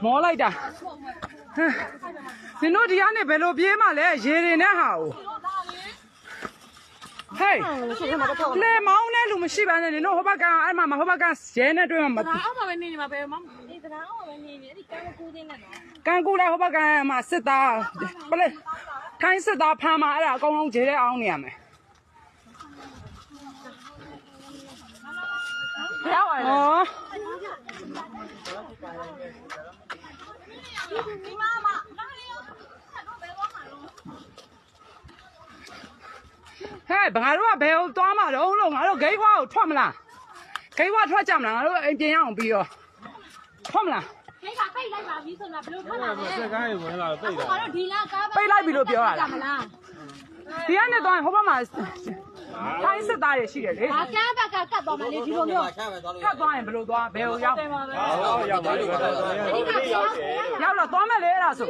မောလိုက်တာနင်တို့ဒီကနေဘယ်လိုပြေးမှလဲရေတွေနဲ့ဟာကိုဟေးလေမောင်းနဲ့လူမရှိပါနဲ့နင်တို့ဟိုဘက်ကအဲ့မှာဟိုဘက်ကရဲနဲ့တွေ့မှာအောက်မှာပဲနေနေမှာပဲမဒီစကားအောက်မှာပဲနေနေအဲ့ဒီကန်းကူးသေးနဲ့နော်ကန်ကူလိုက်ဟိုဘက်ကမှာစစ်သားပလေခိုင်းစစ်သားဖမ်းမှာအဲ့ဒါအကုန်လုံးဂျေတဲ့အောင်နေရမယ်ရောက်ပါလေဩဒီမမလာလေရောတော့ဘယ်သွားမှာလို့ဟဲ့ဘာတို့ကဘယ်ကိုသွားမှာတော့လို့ငါတို့ဂိတ်ခွားကိုထွက်မလားဂိတ်ခွားထွက်ကြမလားငါတို့အိမ်ပြင်ရအောင်ပြီးတော့ထွက်မလားဂိတ်ကပိတ်လိုက်ပါပြီဆိုတော့ဘယ်လိုထွက်လာလဲစက်ကားရေဝင်လာပိတ်တာငါတို့ဒီလကားပိတ်လိုက်ပြီလို့ပြောရတာမလားဒီကနေတော့ဟိုဘက်မှာထိုင်းစစ်သားတွေရှိတယ်လေကန်းဘက်ကကတ်သွားမှလေဒီလိုမျိုးကတ်သွားရင်ဘယ်လိုသွားဘယ်ကိုရောက်ရောက်ပါပြီရောက်တော့သွားမယ်လေအဲ့ဒါဆို